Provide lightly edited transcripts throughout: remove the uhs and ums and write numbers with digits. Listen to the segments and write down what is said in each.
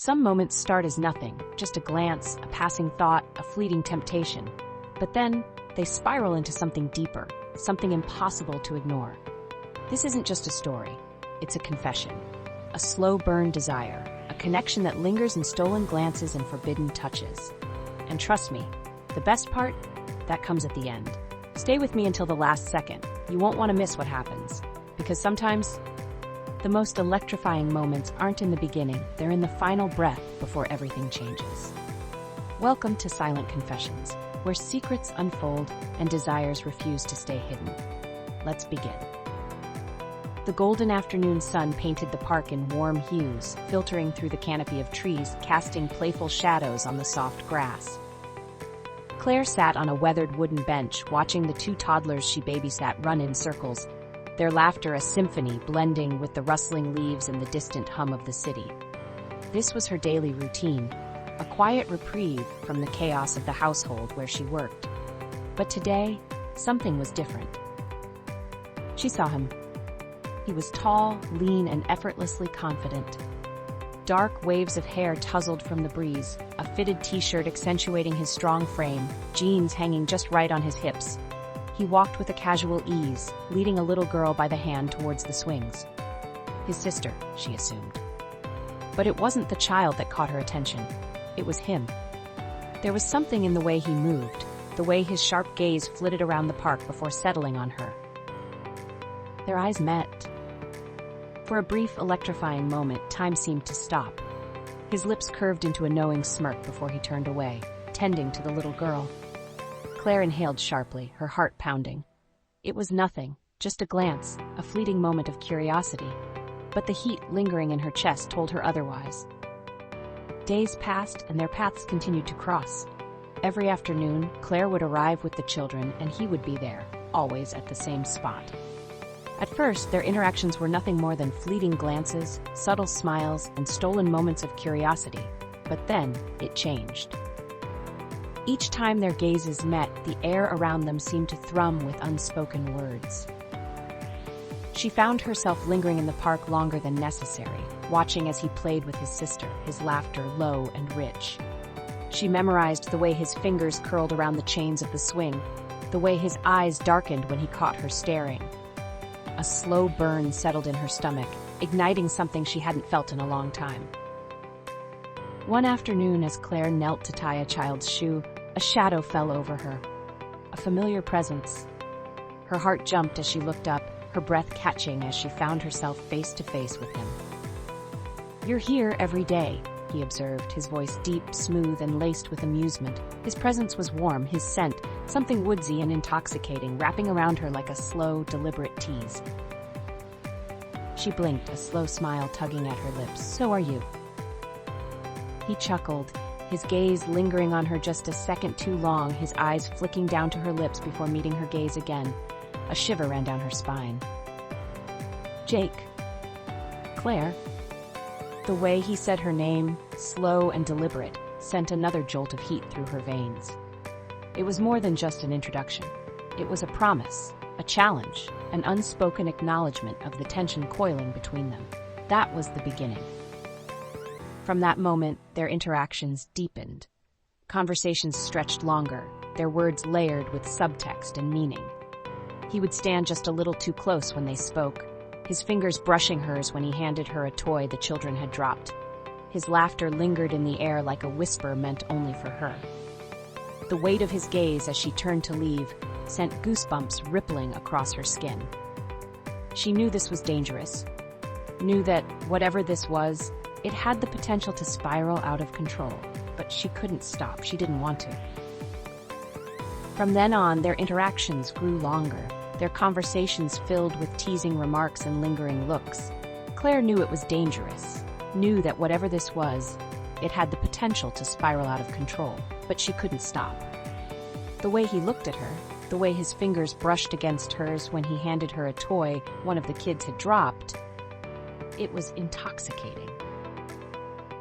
Some moments start as nothing, just a glance, a passing thought, a fleeting temptation. But then, they spiral into something deeper, something impossible to ignore. This isn't just a story, it's a confession. A slow burn desire, a connection that lingers in stolen glances and forbidden touches. And trust me, the best part? That comes at the end. Stay with me until the last second. You won't want to miss what happens. Because sometimes, the most electrifying moments aren't in the beginning, they're in the final breath before everything changes. Welcome to Silent Confessions, where secrets unfold and desires refuse to stay hidden. Let's begin. The golden afternoon sun painted the park in warm hues, filtering through the canopy of trees, casting playful shadows on the soft grass. Claire sat on a weathered wooden bench, watching the two toddlers she babysat run in circles, their laughter a symphony blending with the rustling leaves and the distant hum of the city. This was her daily routine, a quiet reprieve from the chaos of the household where she worked. But today, something was different. She saw him. He was tall, lean, and effortlessly confident. Dark waves of hair tousled from the breeze, a fitted t-shirt accentuating his strong frame, jeans hanging just right on his hips. He walked with a casual ease, leading a little girl by the hand towards the swings. His sister, she assumed. But it wasn't the child that caught her attention. It was him. There was something in the way he moved, the way his sharp gaze flitted around the park before settling on her. Their eyes met. For a brief, electrifying moment, time seemed to stop. His lips curved into a knowing smirk before he turned away, tending to the little girl. Claire inhaled sharply, her heart pounding. It was nothing, just a glance, a fleeting moment of curiosity. But the heat lingering in her chest told her otherwise. Days passed, and their paths continued to cross. Every afternoon, Claire would arrive with the children, and he would be there, always at the same spot. At first, their interactions were nothing more than fleeting glances, subtle smiles, and stolen moments of curiosity. But then, it changed. Each time their gazes met, the air around them seemed to thrum with unspoken words. She found herself lingering in the park longer than necessary, watching as he played with his sister, his laughter low and rich. She memorized the way his fingers curled around the chains of the swing, the way his eyes darkened when he caught her staring. A slow burn settled in her stomach, igniting something she hadn't felt in a long time. One afternoon, as Claire knelt to tie a child's shoe, a shadow fell over her, a familiar presence. Her heart jumped as she looked up, her breath catching as she found herself face to face with him. "You're here every day," he observed, his voice deep, smooth, and laced with amusement. His presence was warm, his scent, something woodsy and intoxicating, wrapping around her like a slow, deliberate tease. She blinked, a slow smile tugging at her lips. "So are you." He chuckled, his gaze lingering on her just a second too long, his eyes flicking down to her lips before meeting her gaze again. A shiver ran down her spine. "Jake." "Claire." The way he said her name, slow and deliberate, sent another jolt of heat through her veins. It was more than just an introduction. It was a promise, a challenge, an unspoken acknowledgement of the tension coiling between them. That was the beginning. From that moment, their interactions deepened. Conversations stretched longer, their words layered with subtext and meaning. He would stand just a little too close when they spoke, his fingers brushing hers when he handed her a toy the children had dropped. His laughter lingered in the air like a whisper meant only for her. The weight of his gaze as she turned to leave sent goosebumps rippling across her skin. She knew this was dangerous, knew that whatever this was, it had the potential to spiral out of control, but she couldn't stop. She didn't want to. From then on, their interactions grew longer, their conversations filled with teasing remarks and lingering looks. Claire knew it was dangerous, knew that whatever this was, it had the potential to spiral out of control, but she couldn't stop. The way he looked at her, the way his fingers brushed against hers when he handed her a toy one of the kids had dropped, it was intoxicating.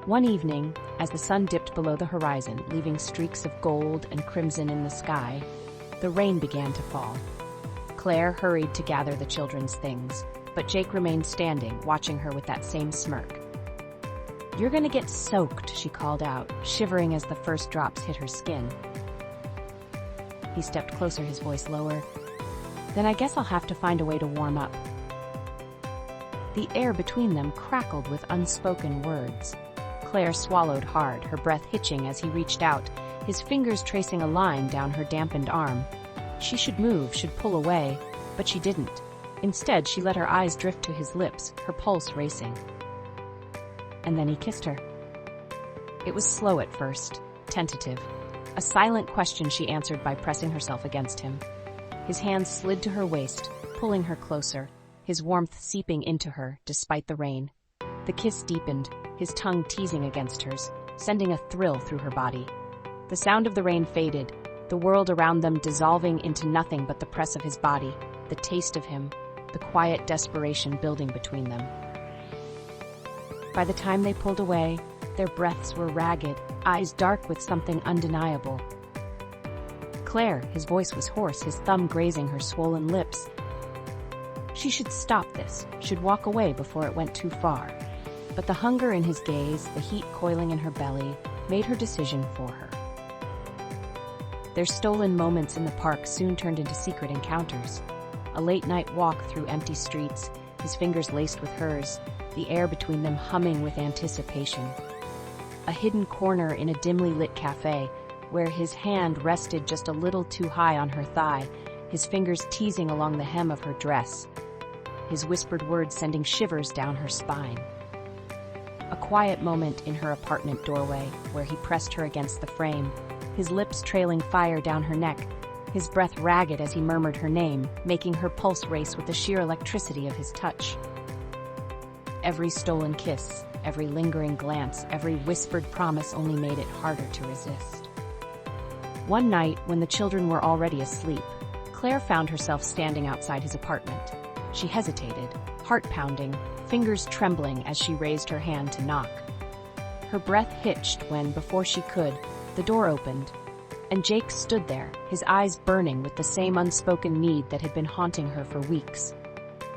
One evening, as the sun dipped below the horizon, leaving streaks of gold and crimson in the sky, the rain began to fall. Claire hurried to gather the children's things, but Jake remained standing, watching her with that same smirk. "You're gonna get soaked," she called out, shivering as the first drops hit her skin. He stepped closer, his voice lower. "Then I guess I'll have to find a way to warm up." The air between them crackled with unspoken words. Claire swallowed hard, her breath hitching as he reached out, his fingers tracing a line down her dampened arm. She should move, should pull away, but she didn't. Instead, she let her eyes drift to his lips, her pulse racing. And then he kissed her. It was slow at first, tentative. A silent question she answered by pressing herself against him. His hands slid to her waist, pulling her closer, his warmth seeping into her despite the rain. The kiss deepened, his tongue teasing against hers, sending a thrill through her body. The sound of the rain faded, the world around them dissolving into nothing but the press of his body, the taste of him, the quiet desperation building between them. By the time they pulled away, their breaths were ragged, eyes dark with something undeniable. "Claire," his voice was hoarse, his thumb grazing her swollen lips. She should stop this, should walk away before it went too far. But the hunger in his gaze, the heat coiling in her belly, made her decision for her. Their stolen moments in the park soon turned into secret encounters. A late-night walk through empty streets, his fingers laced with hers, the air between them humming with anticipation. A hidden corner in a dimly lit cafe, where his hand rested just a little too high on her thigh, his fingers teasing along the hem of her dress, his whispered words sending shivers down her spine. A quiet moment in her apartment doorway, where he pressed her against the frame, his lips trailing fire down her neck, his breath ragged as he murmured her name, making her pulse race with the sheer electricity of his touch. Every stolen kiss, every lingering glance, every whispered promise only made it harder to resist. One night, when the children were already asleep, Claire found herself standing outside his apartment. She hesitated, heart pounding, fingers trembling as she raised her hand to knock. Her breath hitched when, before she could, the door opened, and Jake stood there, his eyes burning with the same unspoken need that had been haunting her for weeks.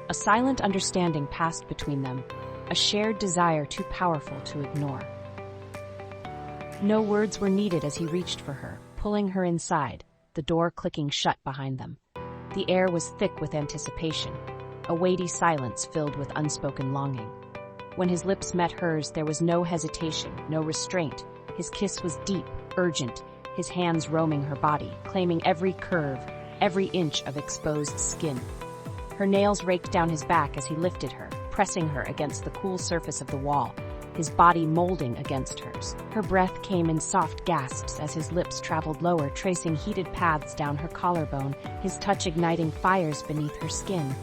A silent understanding passed between them, a shared desire too powerful to ignore. No words were needed as he reached for her, pulling her inside, the door clicking shut behind them. The air was thick with anticipation, a weighty silence filled with unspoken longing. When his lips met hers, there was no hesitation, no restraint. His kiss was deep, urgent, his hands roaming her body, claiming every curve, every inch of exposed skin. Her nails raked down his back as he lifted her, pressing her against the cool surface of the wall, his body molding against hers. Her breath came in soft gasps as his lips traveled lower, tracing heated paths down her collarbone, his touch igniting fires beneath her skin.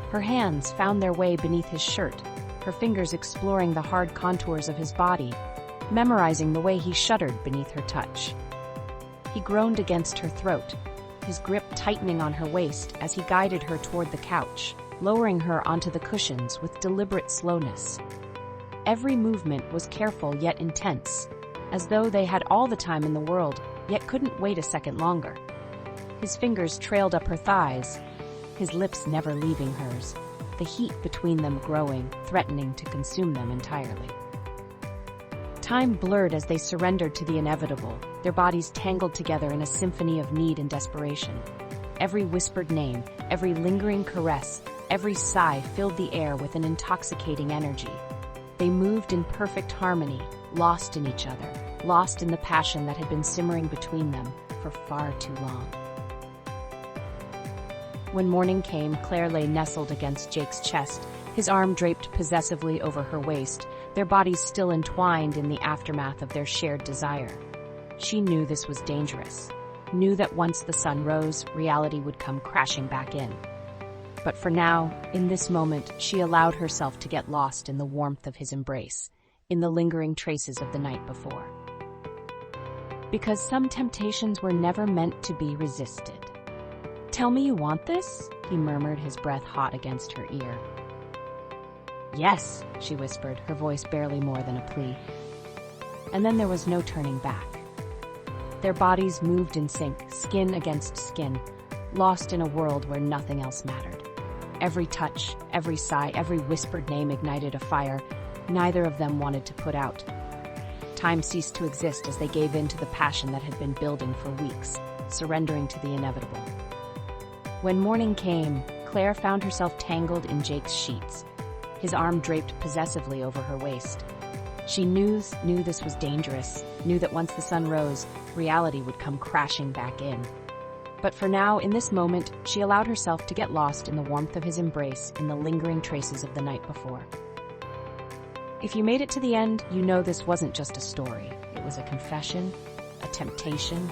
Her hands found their way beneath his shirt, her fingers exploring the hard contours of his body, memorizing the way he shuddered beneath her touch. He groaned against her throat, his grip tightening on her waist as he guided her toward the couch, lowering her onto the cushions with deliberate slowness. Every movement was careful yet intense, as though they had all the time in the world, yet couldn't wait a second longer. His fingers trailed up her thighs, his lips never leaving hers, the heat between them growing, threatening to consume them entirely. Time blurred as they surrendered to the inevitable, their bodies tangled together in a symphony of need and desperation. Every whispered name, every lingering caress, every sigh filled the air with an intoxicating energy. They moved in perfect harmony, lost in each other, lost in the passion that had been simmering between them for far too long. When morning came, Claire lay nestled against Jake's chest, his arm draped possessively over her waist, their bodies still entwined in the aftermath of their shared desire. She knew this was dangerous, knew that once the sun rose, reality would come crashing back in. But for now, in this moment, she allowed herself to get lost in the warmth of his embrace, in the lingering traces of the night before. Because some temptations were never meant to be resisted. "Tell me you want this?" he murmured, his breath hot against her ear. "Yes," she whispered, her voice barely more than a plea. And then there was no turning back. Their bodies moved in sync, skin against skin, lost in a world where nothing else mattered. Every touch, every sigh, every whispered name ignited a fire, neither of them wanted to put out. Time ceased to exist as they gave in to the passion that had been building for weeks, surrendering to the inevitable. When morning came, Claire found herself tangled in Jake's sheets, his arm draped possessively over her waist. She knew this was dangerous, knew that once the sun rose, reality would come crashing back in. But for now, in this moment, she allowed herself to get lost in the warmth of his embrace, in the lingering traces of the night before. If you made it to the end, you know this wasn't just a story. It was a confession, a temptation,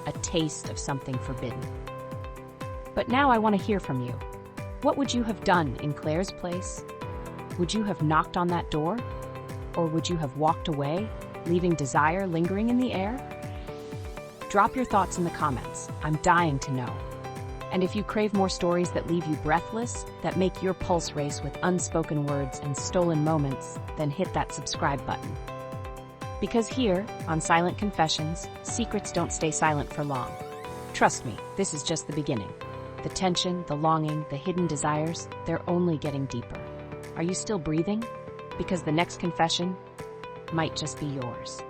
a taste of something forbidden. But now I want to hear from you. What would you have done in Claire's place? Would you have knocked on that door? Or would you have walked away, leaving desire lingering in the air? Drop your thoughts in the comments. I'm dying to know. And if you crave more stories that leave you breathless, that make your pulse race with unspoken words and stolen moments, then hit that subscribe button. Because here, on Silent Confessions, secrets don't stay silent for long. Trust me, this is just the beginning. The tension, the longing, the hidden desires, they're only getting deeper. Are you still breathing? Because the next confession might just be yours.